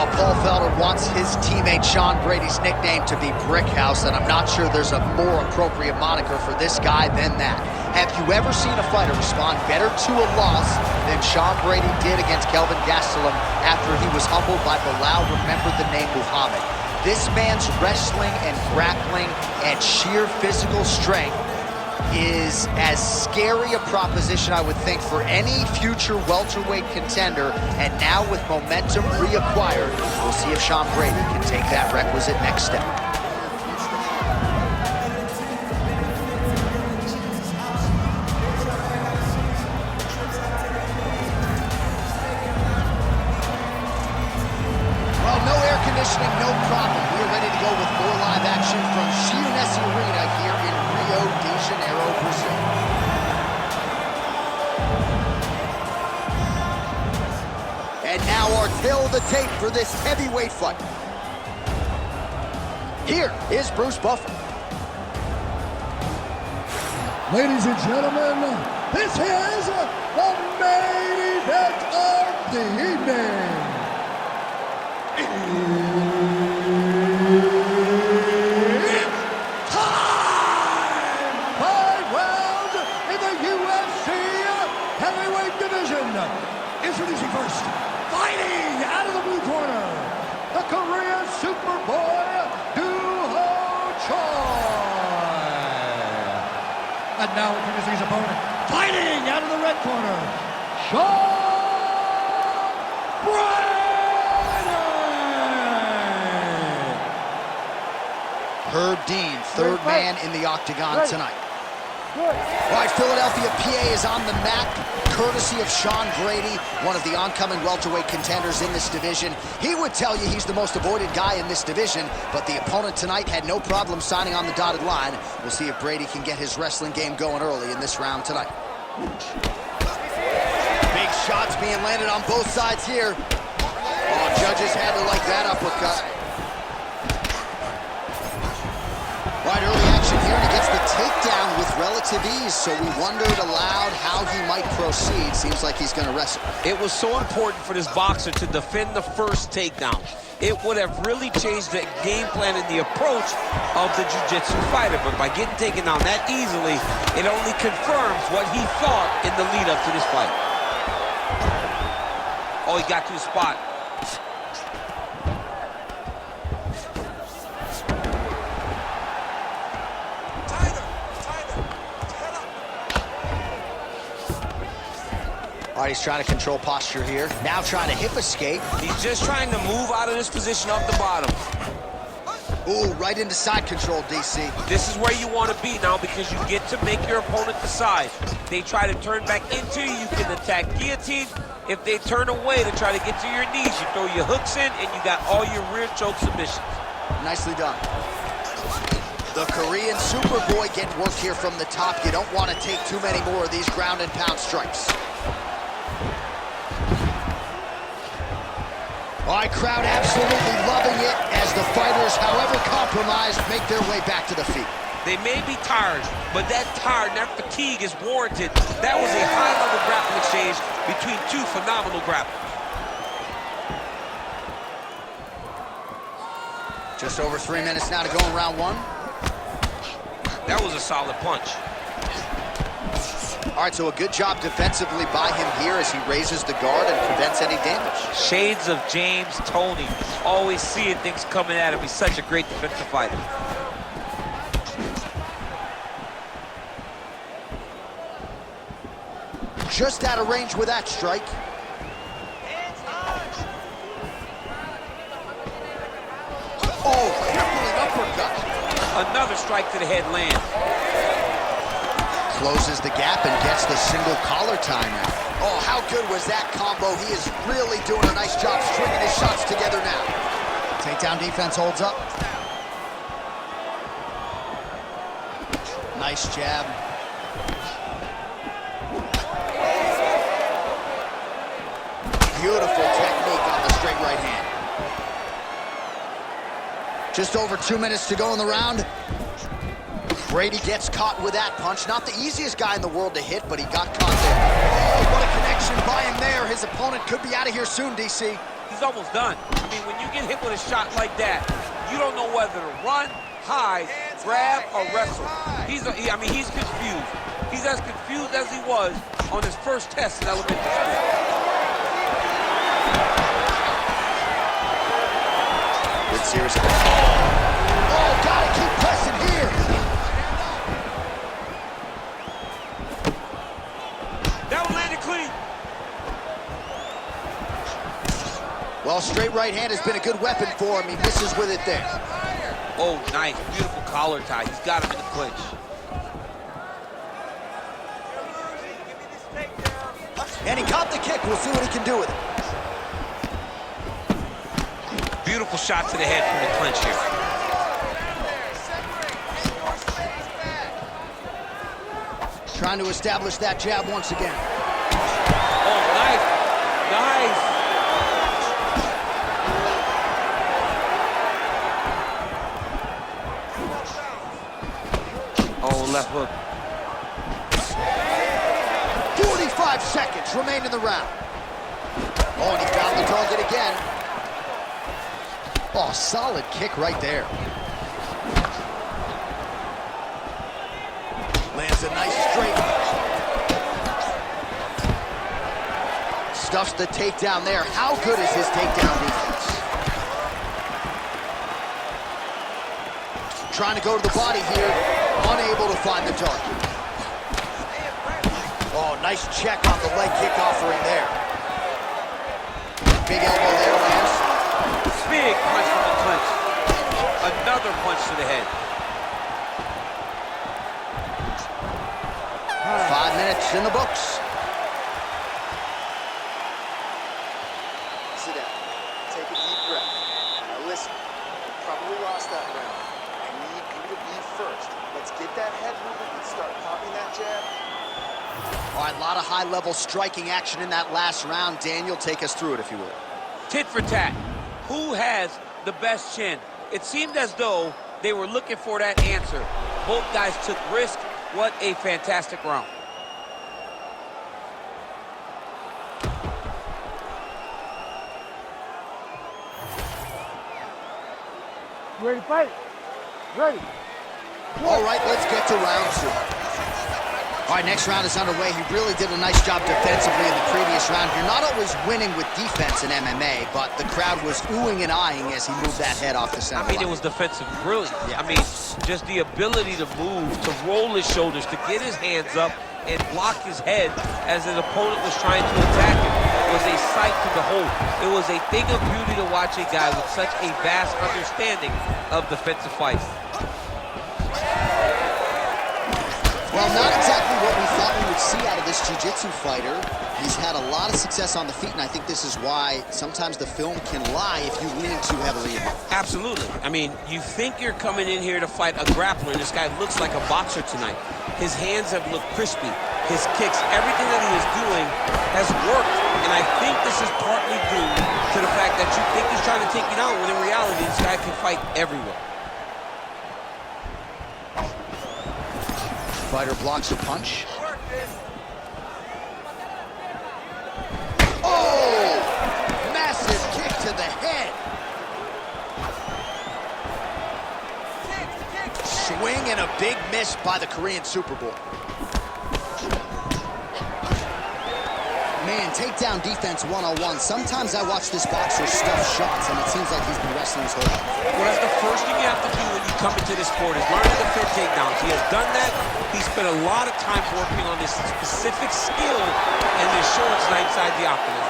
Well, Paul Felder wants his teammate Sean Brady's nickname to be Brickhouse, and I'm not sure there's a more appropriate moniker for this guy than that. Have you ever seen a fighter respond better to a loss than Sean Brady did against Kelvin Gastelum after he was humbled by Bilal remembered the name Muhammad? This man's wrestling and grappling and sheer physical strength is as scary a proposition, I would think, for any future welterweight contender. And now with momentum reacquired, we'll see if Sean Brady can take that requisite next step. Well, no air conditioning, no problem. We're ready to go with more live action from Xiunesi Arena here in Rio de Janeiro, Brazil. And now our tale of the tape for this heavyweight fight. Here is Bruce Buffer. Ladies and gentlemen, this is the main event of the evening. Introducing first, fighting out of the blue corner, the Korean Superboy, Duho Choi. And now introducing his opponent, fighting out of the red corner, Sean Brady. Herb Dean, third man in the octagon tonight. All right, Philadelphia, PA is on the map, courtesy of Sean Brady, one of the oncoming welterweight contenders in this division. He would tell you he's the most avoided guy in this division, but the opponent tonight had no problem signing on the dotted line. We'll see if Brady can get his wrestling game going early in this round tonight. Big shots being landed on both sides here. Oh, judges had to like that uppercut. Right, early action here, and he gets the takedown with relative ease, so we wondered aloud how he might proceed. Seems like he's going to wrestle. It was so important for this boxer to defend the first takedown. It would have really changed the game plan and the approach of the jiu-jitsu fighter, but by getting taken down that easily, it only confirms what he thought in the lead-up to this fight. Oh, he got to the spot. All right, he's trying to control posture here. Now trying to hip escape. He's just trying to move out of this position off the bottom. Ooh, right into side control, DC. This is where you want to be now because you get to make your opponent decide. They try to turn back into you, you can attack guillotine. If they turn away to try to get to your knees, you throw your hooks in and you got all your rear choke submissions. Nicely done. The Korean Superboy getting work here from the top. You don't want to take too many more of these ground and pound strikes. All right, crowd absolutely loving it as the fighters, however compromised, make their way back to the feet. They may be tired, but that tiredness, that fatigue is warranted. That was a high-level grappling exchange between two phenomenal grapplers. Just over 3 minutes now to go in round one. That was a solid punch. All right, so a good job defensively by him here as he raises the guard and prevents any damage. Shades of James Toney. Always seeing things coming at him. He's such a great defensive fighter. Just out of range with that strike. Oh, crippling uppercut. Another strike to the head lands. Closes the gap and gets the single collar tie now. Oh, how good was that combo? He is really doing a nice job stringing his shots together now. Takedown defense holds up. Nice jab. Beautiful technique on the straight right hand. Just over 2 minutes to go in the round. Brady gets caught with that punch. Not the easiest guy in the world to hit, but he got caught there. Oh, what a connection by him there. His opponent could be out of here soon, DC. He's almost done. I mean, when you get hit with a shot like that, you don't know whether to run, hide, grab, or wrestle. He's confused. He's as confused as he was on his first test in elementary school. Good series. Oh, gotta keep pressing here. That one landed clean. Well, straight right hand has been a good weapon for him. He misses with it there. Oh, nice. Beautiful collar tie. He's got him in the clinch. And he caught the kick. We'll see what he can do with it. Beautiful shot to the head from the clinch here. Trying to establish that jab once again. Oh, nice. Nice. Oh, left hook. 45 seconds remain in the round. Oh, and he found the target again. Oh, solid kick right there. Lands a nice straight. Stuffs the takedown there. How good is his takedown defense? Trying to go to the body here. Unable to find the target. Oh, nice check on the leg kick offering there. Big elbow there, lands. Big punch from the clinch. Another punch to the head. 5 minutes in the books. Sit down. Take a deep breath. Now listen, you probably lost that round. I need you to be first. Let's get that head moving and start popping that jab. All right, a lot of high-level striking action in that last round. Daniel, take us through it, if you would. Tit for tat. Who has the best chin? It seemed as though they were looking for that answer. Both guys took risk. What a fantastic round. Ready to fight? Ready. All right, let's get to round 2. All right, next round is underway. He really did a nice job defensively in the previous round. You're not always winning with defense in MMA, but the crowd was oohing and eyeing as he moved that head off the center I mean, line. it was defensive brilliance. Yeah. I mean, just the ability to move, to roll his shoulders, to get his hands up and block his head as his opponent was trying to attack him was a sight to behold. It was a thing of beauty to watch a guy with such a vast understanding of defensive fights. Well, not exactly what we thought we would see out of this jiu-jitsu fighter. He's had a lot of success on the feet, and I think this is why sometimes the film can lie if you lean too heavily in. Absolutely. I mean, you think you're coming in here to fight a grappler, and this guy looks like a boxer tonight. His hands have looked crispy. His kicks, everything that he is doing has worked, and I think this is partly due to the fact that you think he's trying to take you down, when in reality, this guy can fight everywhere. Fighter blocks a punch. Oh! Massive kick to the head. Swing and a big miss by the Korean Super Bowl. Man, takedown defense 101. Sometimes I watch this boxer stuff shots, and it seems like he's been wrestling his whole life. Well, that's the first thing you have to do when you come into this sport is learn to defend takedowns. He has done that. He spent a lot of time working on this specific skill and the assurance inside the octagon.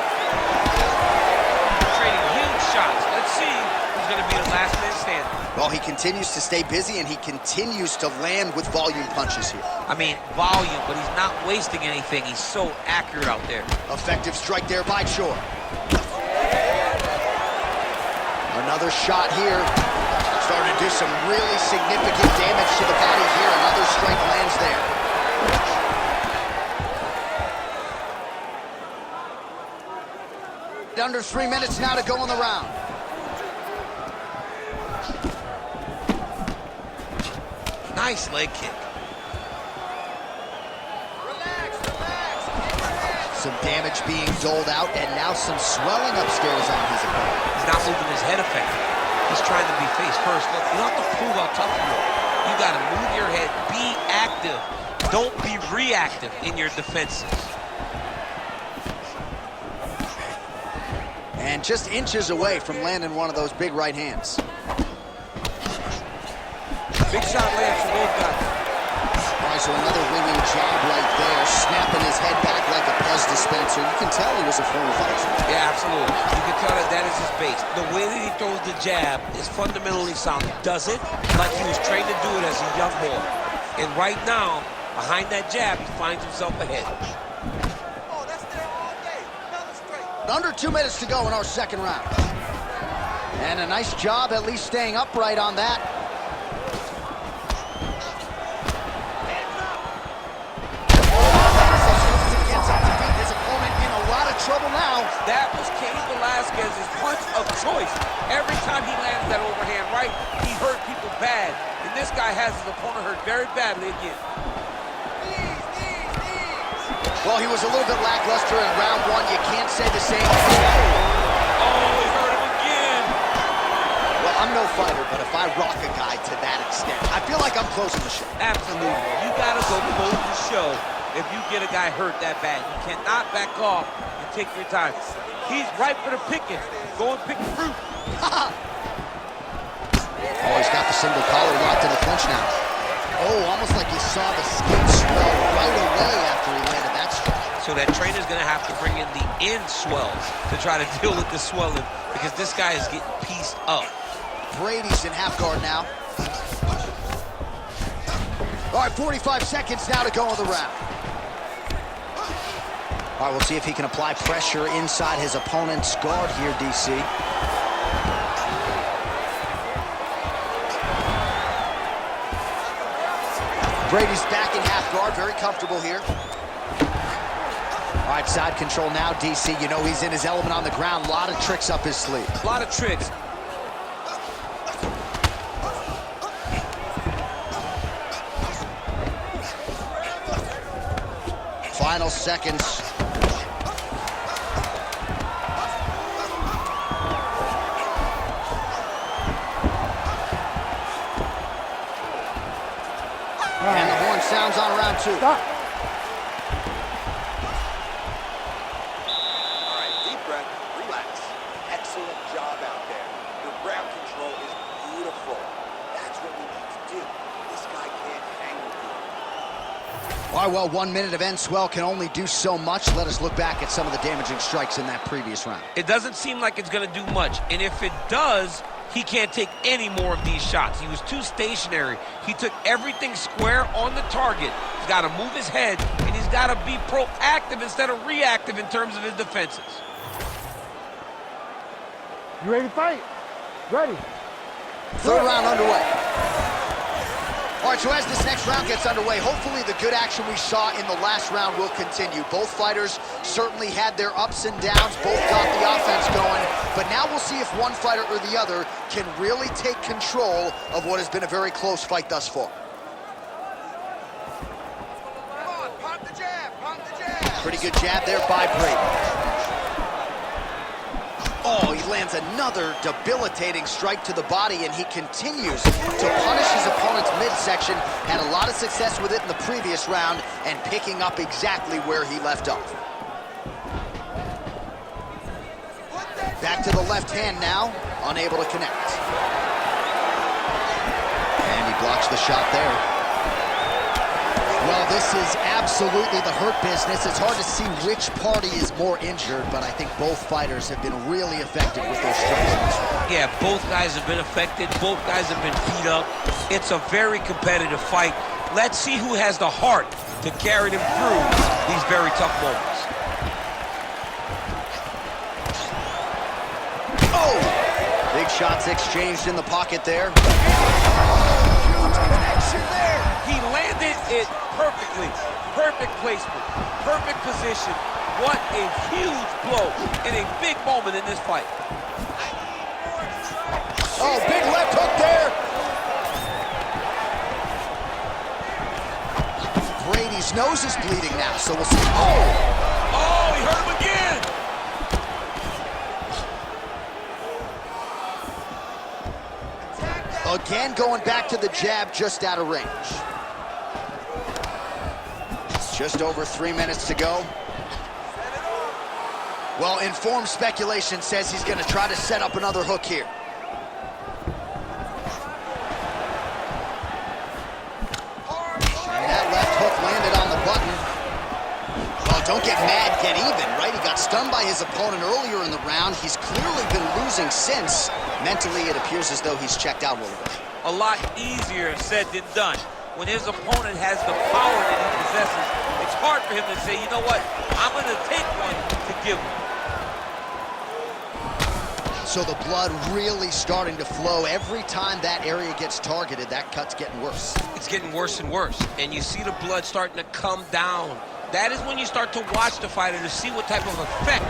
Trading huge shots. Let's see who's going to be the last man standing. Well, he continues to stay busy, and he continues to land with volume punches here. I mean, volume, but he's not wasting anything. He's so accurate out there. Effective strike there by Chor. Another shot here. Starting to do some really significant damage to the body here. Another strike lands there. Under 3 minutes now to go in the round. Nice leg kick. Some damage being doled out, and now some swelling upstairs on his opponent. He's not moving his head effectively. He's trying to be face first. Look, you don't have to prove how tough you are. You got to move your head, be active. Don't be reactive in your defenses. And just inches away from landing one of those big right hands. Big shot lands for both guys. All right, so another winging jab right there, snapping his head back like a Pez dispenser. You can tell he was a former fighter. Yeah, absolutely. You can tell that that is his base. The way that he throws the jab is fundamentally sound. He does it like he was trained to do it as a young boy. And right now, behind that jab, he finds himself ahead. Oh, that's there all day. Another straight. Under 2 minutes to go in our second round. And a nice job at least staying upright on that. His opponent in a lot of trouble now. That was Cain Velasquez's punch of choice. Every time he landed that overhand right, he hurt people bad. And this guy has his opponent hurt very badly again. Well, he was a little bit lackluster in round one. You can't say the same. Oh, he hurt him again. Well, I'm no fighter, but if I rock a guy to that extent, I feel like I'm closing the show. Absolutely. You got to go close the show if you get a guy hurt that bad. You cannot back off and take your time. He's ripe for the picking. Go and pick the fruit. Oh, he's got the single collar locked in the clinch now. Oh, almost like you saw the skin swell right away after he landed that strike. So that trainer's going to have to bring in the end swells to try to deal with the swelling because this guy is getting pieced up. Brady's in half guard now. All right, 45 seconds now to go in the round. All right, we'll see if he can apply pressure inside his opponent's guard here, DC. Brady's back in half guard, very comfortable here. All right, side control now, DC. You know he's in his element on the ground. A lot of tricks up his sleeve. A lot of tricks. Final seconds. And the horn sounds on round two. Stop. All right, deep breath, relax. Excellent job out there. Your ground control is beautiful. That's what we need to do. This guy can't hang with you. All right, well, 1 minute of end swell can only do so much. Let us look back at some of the damaging strikes in that previous round. It doesn't seem like it's going to do much. And if it does, he can't take any more of these shots. He was too stationary. He took everything square on the target. He's got to move his head, and he's got to be proactive instead of reactive in terms of his defenses. You ready to fight? Ready. Third round underway. All right, so as this next round gets underway, hopefully the good action we saw in the last round will continue. Both fighters certainly had their ups and downs. Both got the offense going. But now we'll see if one fighter or the other can really take control of what has been a very close fight thus far. Come on, pop the jab, pop the jab. Pretty good jab there by Brady. Oh, he lands another debilitating strike to the body, and he continues to punish his opponent's midsection. Had a lot of success with it in the previous round and picking up exactly where he left off. Back to the left hand now, unable to connect. And he blocks the shot there. Well, this is absolutely the hurt business. It's hard to see which party is more injured, but I think both fighters have been really effective with their strikes in this one. Yeah, both guys have been affected. Both guys have been beat up. It's a very competitive fight. Let's see who has the heart to carry them through these very tough moments. Oh! Big shots exchanged in the pocket there. Huge connection there. He landed it perfectly. Perfect placement. Perfect position. What a huge blow in a big moment in this fight. Oh, big left hook there. Brady's nose is bleeding now, so we'll see. Oh! Oh, he hurt him again. Again, going back to the jab, just out of range. It's just over 3 minutes to go. Well, informed speculation says he's going to try to set up another hook here. And that left hook landed on the button. Well, don't get mad, get even, right? He got stunned by his opponent earlier in the round. He's clearly been losing since. Mentally, it appears as though he's checked out a little bit. A lot easier said than done. When his opponent has the power that he possesses, it's hard for him to say, you know what, I'm going to take one to give him. So the blood really starting to flow. Every time that area gets targeted, that cut's getting worse. It's getting worse and worse. And you see the blood starting to come down. That is when you start to watch the fighter to see what type of effect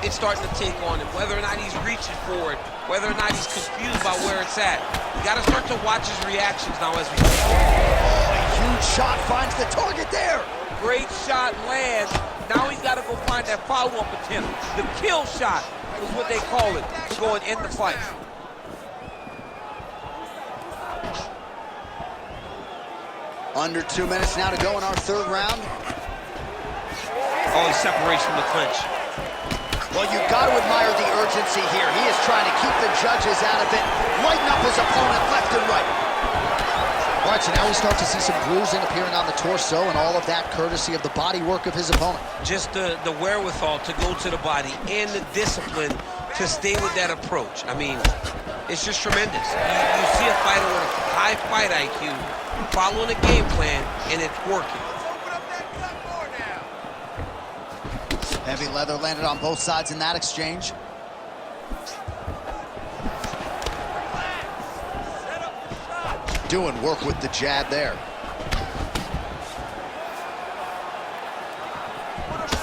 it's starting to take on him, whether or not he's reaching for it, whether or not he's confused by where it's at. You got to start to watch his reactions now as we go. Oh, a huge shot finds the target there. Great shot lands. Now he's got to go find that follow-up attempt. The kill shot is what they call it, to go and end the fight. Under 2 minutes now to go in our third round. Oh, he separates from the clinch. Well, you've got to admire the urgency here. He is trying to keep the judges out of it, lighten up his opponent left and right. All right, so now we start to see some bruising appearing on the torso, and all of that courtesy of the body work of his opponent. Just the wherewithal to go to the body and the discipline to stay with that approach. I mean, it's just tremendous. You see a fighter with a high fight IQ following a game plan, and it's working. Heavy leather landed on both sides in that exchange. Doing work with the jab there.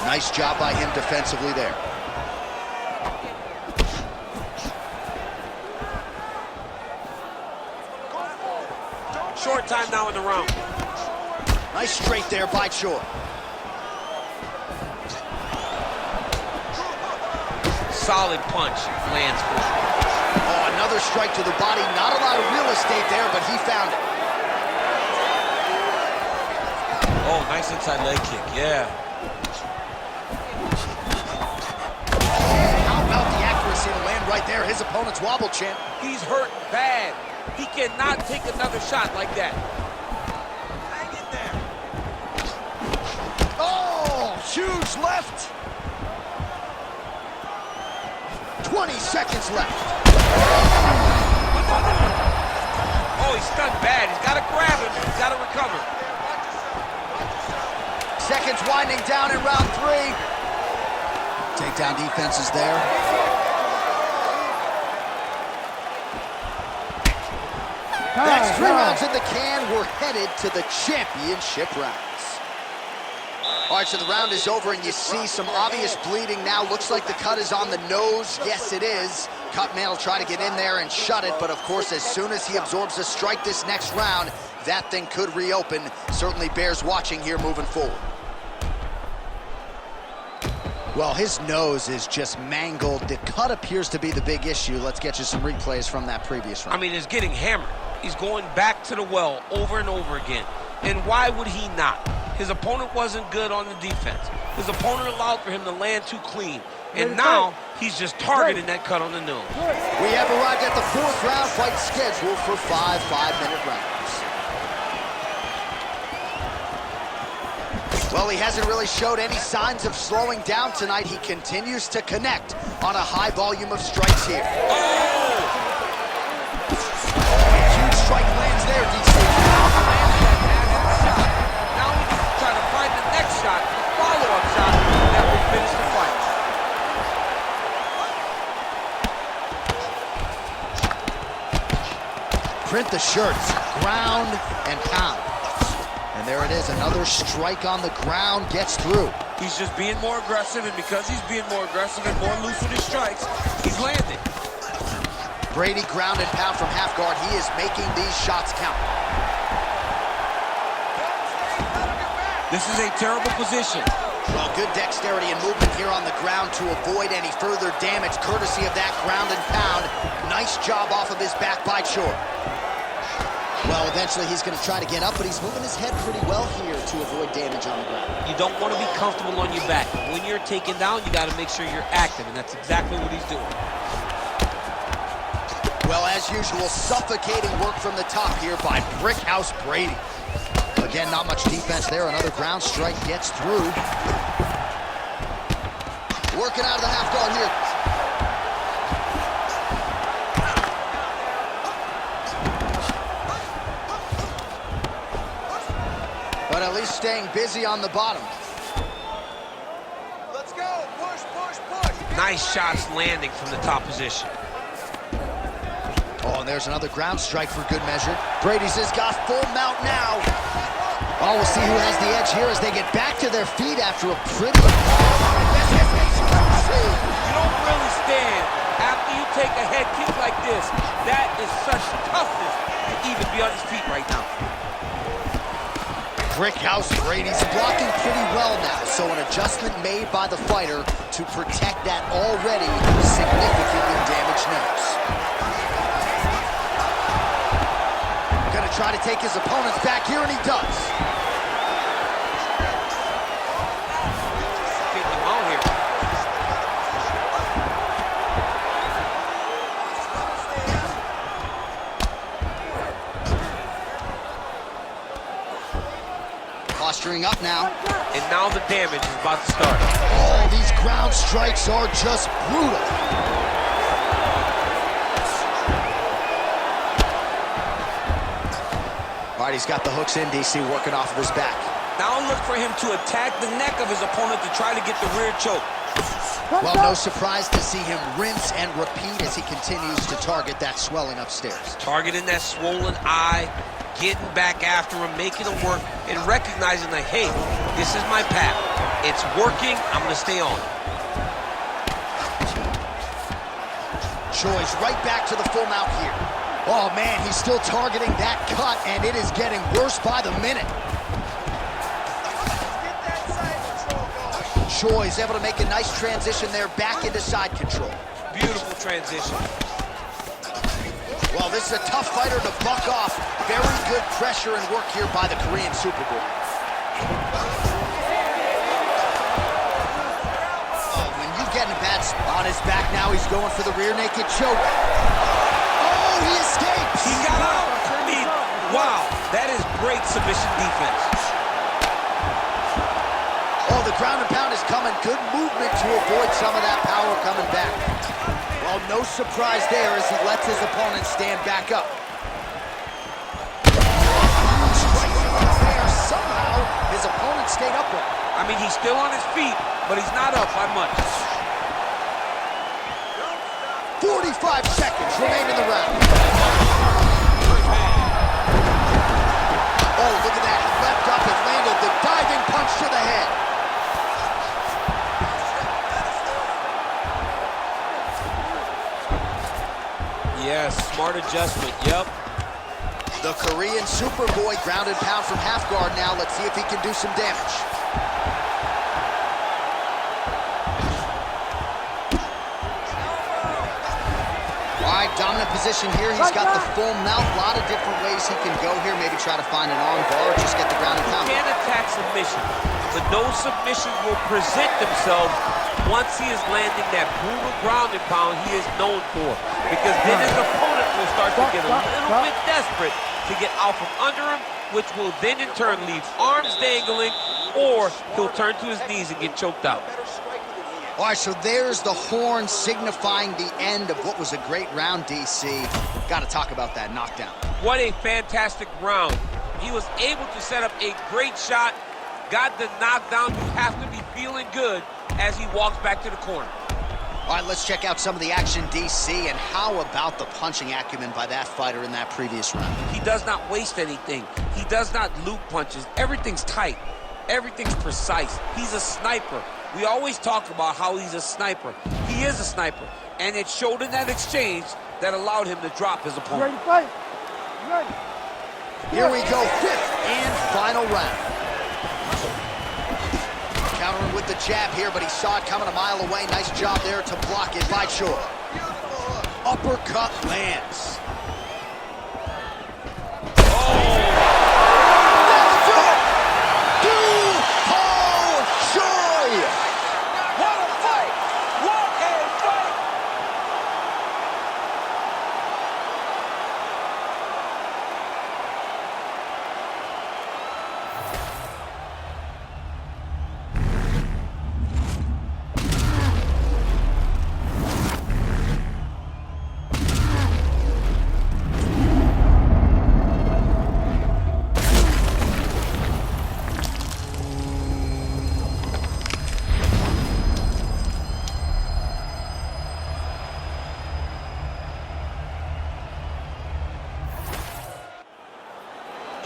Nice job by him defensively there. Short time now in the round. Nice straight there by Choi. Solid punch lands for him. Oh, another strike to the body. Not a lot of real estate there, but he found it. Oh, nice inside leg kick, yeah. How about the accuracy to land right there? His opponent's wobble chin. He's hurt bad. He cannot take another shot like that. Hang in there. Oh, huge left. 20 seconds left. Oh, he's stunned bad. He's got to grab him. He's got to recover. Seconds winding down in round 3. Takedown defense is there. That's 3 rounds in the can. We're headed to the championship rounds. All right, so the round is over, and you see some obvious bleeding now. Looks like the cut is on the nose. Yes, it is. Cutman will try to get in there and shut it, but of course, as soon as he absorbs a strike this next round, that thing could reopen. Certainly bears watching here moving forward. Well, his nose is just mangled. The cut appears to be the big issue. Let's get you some replays from that previous round. I mean, it's getting hammered. He's going back to the well over and over again. And why would he not? His opponent wasn't good on the defense. His opponent allowed for him to land too clean. And now he's just targeting that cut on the nose. We have arrived at the 4th round, fight scheduled for 5 5-minute rounds. Well, he hasn't really showed any signs of slowing down tonight. He continues to connect on a high volume of strikes here. Oh! Huge strike lands there, DC. Now we can try to find the next shot, the follow-up shot that will finish the fight. Print the shirts, ground and pound. And there it is, another strike on the ground, gets through. He's just being more aggressive, and because he's being more aggressive and more loose with his strikes, he's landing. Brady ground and pound from half guard. He is making these shots count. This is a terrible position. Well, good dexterity and movement here on the ground to avoid any further damage, courtesy of that ground and pound. Nice job off of his back by Choi. Well, eventually he's going to try to get up, but he's moving his head pretty well here to avoid damage on the ground. You don't want to be comfortable on your back. When you're taken down, you got to make sure you're active, and that's exactly what he's doing. Well, as usual, suffocating work from the top here by Brickhouse Brady. Again, not much defense there. Another ground strike gets through. Working out of the half guard here. But at least staying busy on the bottom. Let's go. Push, push, push. Nice shots landing from the top position. Oh, and there's another ground strike for good measure. Brady's has got full mount now. Oh, we'll see who has the edge here as they get back to their feet after a pretty... You don't really stand after you take a head kick like this. That is such toughness to even be on his feet right now. Brickhouse Brady's blocking pretty well now, so an adjustment made by the fighter to protect that already significantly damaged nose. Gonna try to take his opponents back here, and he does. Getting him out here. Posturing up now. And now the damage is about to start. Oh, these ground strikes are just brutal. All right, he's got the hooks in, DC, working off of his back. Now look for him to attack the neck of his opponent to try to get the rear choke. Well, no surprise to see him rinse and repeat as he continues to target that swelling upstairs. Targeting that swollen eye, getting back after him, making him work, and recognizing that, hey, this is my path. It's working, I'm gonna stay on. Choi's right back to the full mount here. Oh man, he's still targeting that cut, and it is getting worse by the minute. Choi's able to make a nice transition there back into side control. Beautiful transition. Well, this is a tough fighter to buck off. Very good pressure and work here by the Korean Superboy. Oh, when you get in a bad spot on his back now, he's going for the rear naked choke. Oh, he escapes! He got out. I mean, wow, that is great submission defense. Oh, the ground and pound is coming. Good movement to avoid some of that power coming back. Well, no surprise there as he lets his opponent stand back up. Somehow, his opponent stayed upright. I mean, he's still on his feet, but he's not up by much. 45 seconds remain in the round. Oh, look at that. He leapt up and landed the diving punch to the head. Yes, smart adjustment, yep. The Korean Superboy ground and pound from half guard now. Let's see if he can do some damage. All right, dominant position here. He's got the full mount. A lot of different ways he can go here. Maybe try to find an arm bar or just get the ground and pound. He can attack submission, but those submissions will present themselves once he is landing that brutal ground and pound he is known for. Because then his opponent will start to get a little bit desperate to get out from under him, which will then in turn leave arms dangling, or he'll turn to his knees and get choked out. All right, so there's the horn signifying the end of what was a great round, DC. Got to talk about that knockdown. What a fantastic round. He was able to set up a great shot, got the knockdown. You have to be feeling good as he walks back to the corner. All right, let's check out some of the action, DC, and how about the punching acumen by that fighter in that previous round? He does not waste anything. He does not loop punches. Everything's tight. Everything's precise. He's a sniper. We always talk about how he's a sniper. He is a sniper, and it showed in that exchange that allowed him to drop his opponent. Ready to fight? You ready? Here we go, fifth and final round. Countering with the jab here, but he saw it coming a mile away. Nice job there to block it by Choi. Uppercut lands.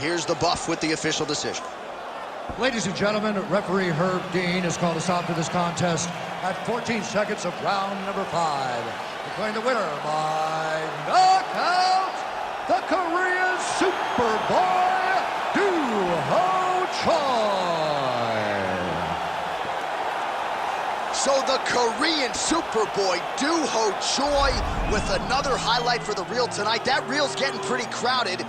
Here's the buff with the official decision. Ladies and gentlemen, referee Herb Dean has called a stop to this contest at 14 seconds of round number 5. Declaring the winner by knockout, the Korean Superboy, Doo-Ho Choi. So the Korean Superboy, Doo-Ho Choi, with another highlight for the reel tonight. That reel's getting pretty crowded.